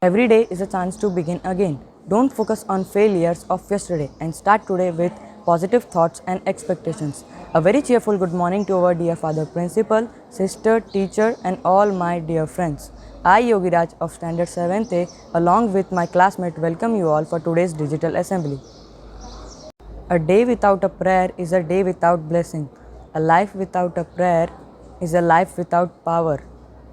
Every day is a chance to begin again. Don't focus on failures of yesterday and start today with positive thoughts and expectations. A very cheerful good morning to our dear Father Principal, Sister, Teacher, and all my dear friends. I, Yogiraj of Standard 7th A, along with my classmate, welcome you all for today's digital assembly. A day without a prayer is a day without blessing. A life without a prayer is a life without power.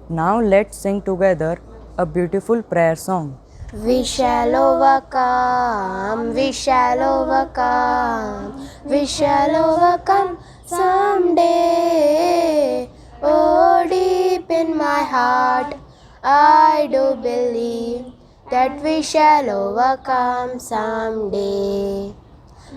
Now let's sing together a beautiful prayer song. We shall overcome, we shall overcome, we shall overcome someday. Oh, deep in my heart, I do believe that we shall overcome someday.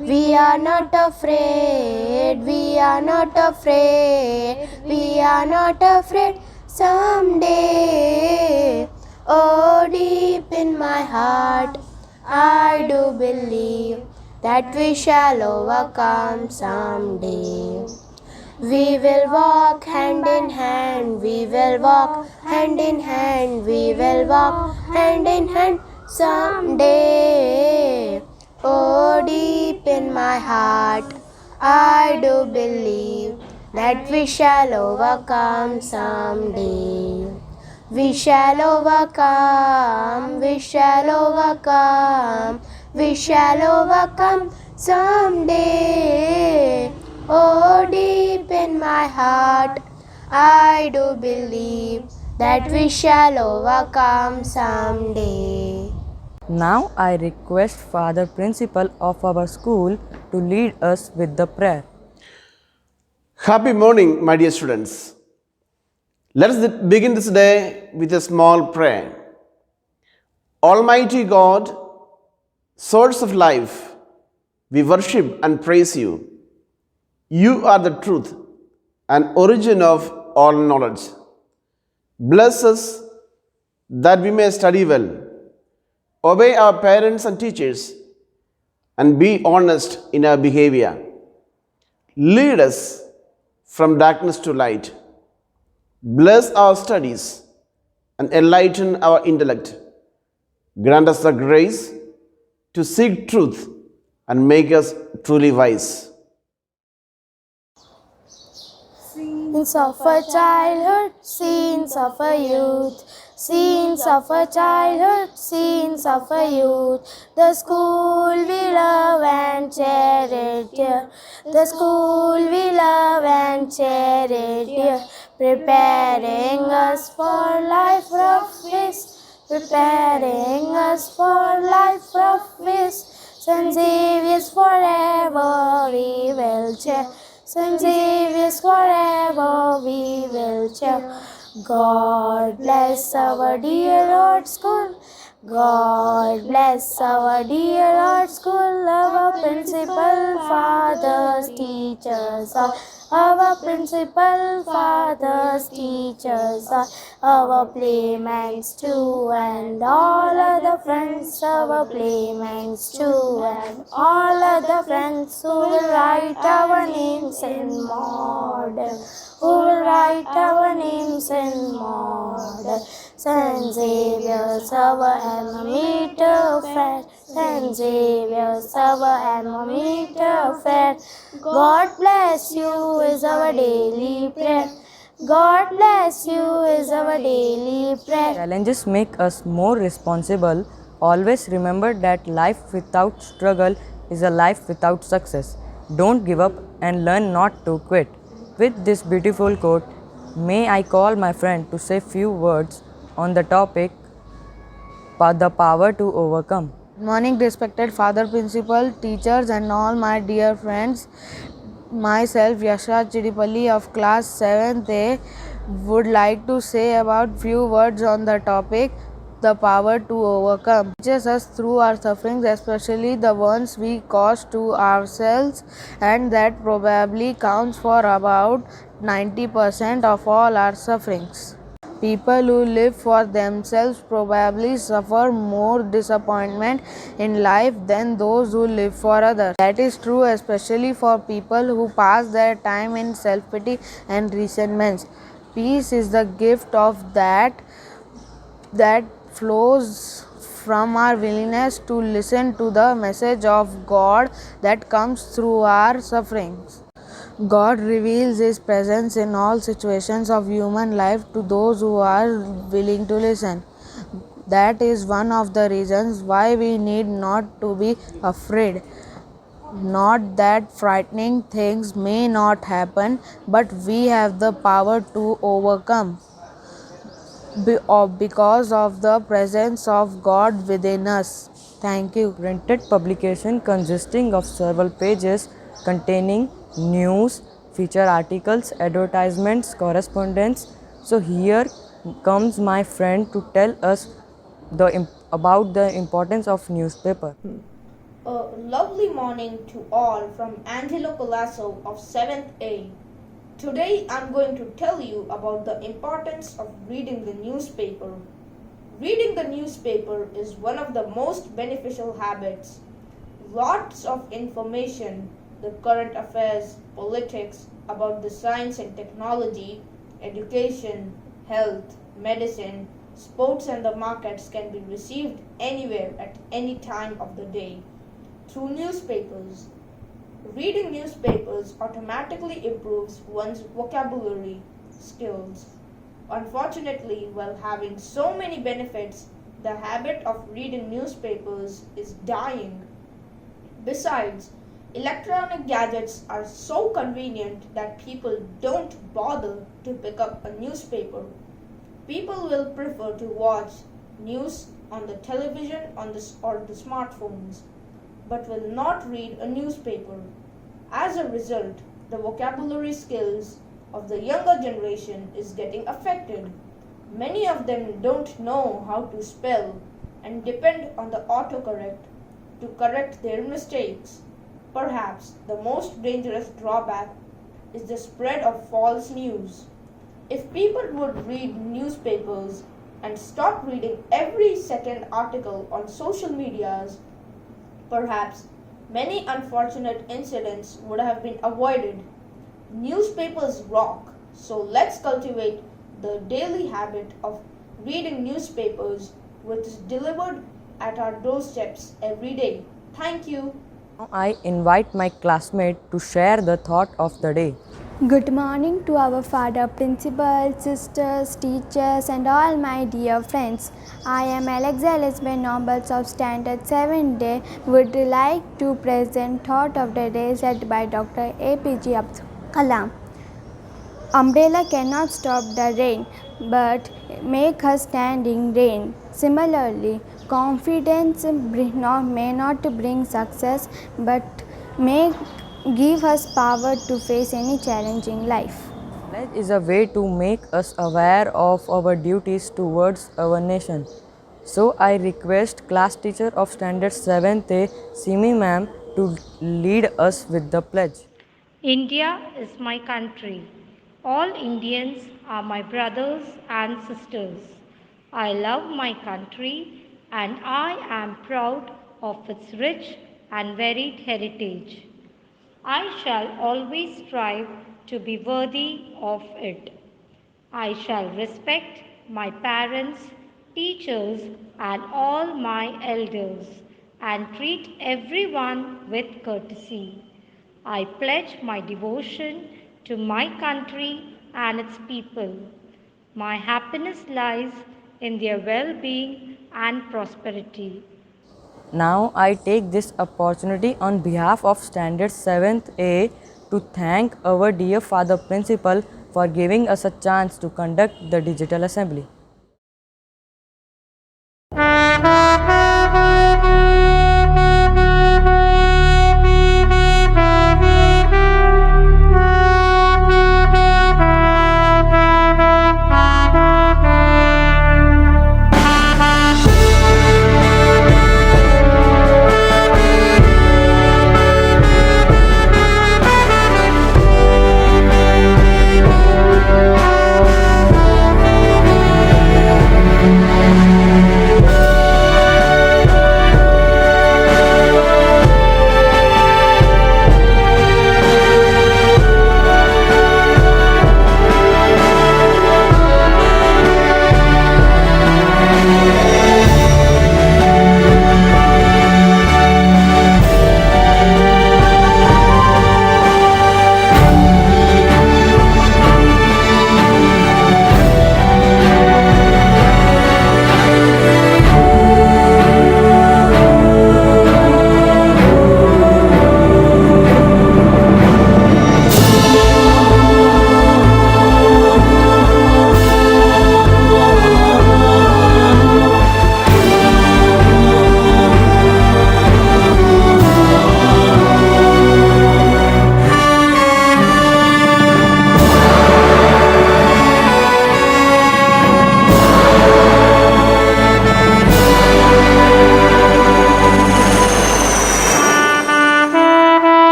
We are not afraid, we are not afraid, we are not afraid someday. Oh, deep in my heart, I do believe that we shall overcome someday. We will walk hand in hand, we will walk hand in hand, we will walk hand in hand someday. Oh, deep in my heart, I do believe that we shall overcome someday. We shall overcome, we shall overcome, we shall overcome someday. Oh, deep in my heart, I do believe that we shall overcome someday. Now I request Father Principal of our school to lead us with the prayer. Happy morning, my dear students. Let us begin this day with a small prayer. Almighty God, source of life, we worship and praise you. You are the truth and origin of all knowledge. Bless us that we may study well, obey our parents and teachers, and be honest in our behavior. Lead us from darkness to light. Bless our studies and enlighten our intellect. Grant us the grace to seek truth and make us truly wise. Scenes of a childhood, scenes of a youth, scenes of a childhood, scenes of a youth. The school we love and cherish dear, the school we love and cherish dear, preparing us for life of peace, preparing us for life of peace. St. Xavier's forever we will cheer, St. Xavier's forever we will cheer. God bless our dear old school, God bless our dear old school. Our principal, fathers, teachers are, our principal, fathers, teachers are, our playmates too, and all other friends, our playmates too, and all other friends who will write our names in model, who will write our names in model. St. Xavier's our alma mater fair, St. Xavier's our alma mater fair. God bless you is our daily prayer, God bless you is our daily prayer. Challenges make us more responsible. Always remember that life without struggle is a life without success. Don't give up and learn not to quit. With this beautiful quote, may I call my friend to say few words on the topic the power to overcome. Good morning, respected Father Principal, teachers, and all my dear friends. Myself, Yashraj Chidipalli of class 7th A, would like to say about few words on the topic the power to overcome. It teaches us through our sufferings, especially the ones we cause to ourselves, and that probably counts for about 90% of all our sufferings. People who live for themselves probably suffer more disappointment in life than those who live for others. That is true especially for people who pass their time in self-pity and resentments. Peace is the gift of that flows from our willingness to listen to the message of God that comes through our sufferings. God reveals His presence in all situations of human life to those who are willing to listen. That is one of the reasons why we need not to be afraid. Not that frightening things may not happen, but we have the power to overcome because of the presence of God within us. Thank you. Printed publication consisting of several pages containing news, feature articles, advertisements, correspondence. So here comes my friend to tell us about the importance of newspaper. A lovely morning to all from Angelo Colasso of 7th A. Today I'm going to tell you about the importance of reading the newspaper. Reading the newspaper is one of the most beneficial habits. Lots of information, the current affairs, politics, about the science and technology, education, health, medicine, sports and the markets can be received anywhere at any time of the day through newspapers. Reading newspapers automatically improves one's vocabulary skills. Unfortunately, while having so many benefits, the habit of reading newspapers is dying. Besides, electronic gadgets are so convenient that people don't bother to pick up a newspaper. People will prefer to watch news on the television or the smartphones, but will not read a newspaper. As a result, the vocabulary skills of the younger generation is getting affected. Many of them don't know how to spell and depend on the autocorrect to correct their mistakes. Perhaps the most dangerous drawback is the spread of false news. If people would read newspapers and stop reading every second article on social medias, perhaps many unfortunate incidents would have been avoided. Newspapers rock, so let's cultivate the daily habit of reading newspapers, which is delivered at our doorsteps every day. Thank you. Now I invite my classmate to share the thought of the day. Good morning to our father, principal, sisters, teachers, and all my dear friends. I am Alexa Elizabeth Nobles of Standard 7 Day. Would like to present thought of the day said by Dr. APJ Abdul Kalam. Umbrella cannot stop the rain, but make her stand in rain. Similarly, confidence may not bring success, but may give us power to face any challenging life. Pledge is a way to make us aware of our duties towards our nation. So I request class teacher of Standard 7th A, Simi ma'am, to lead us with the pledge. India is my country. All Indians are my brothers and sisters. I love my country and I am proud of its rich and varied heritage. I shall always strive to be worthy of it. I shall respect my parents, teachers, and all my elders, and treat everyone with courtesy. I pledge my devotion to my country and its people. My happiness lies in their well being and prosperity. Now I take this opportunity on behalf of Standard 7th A to thank our dear Father Principal for giving us a chance to conduct the digital assembly.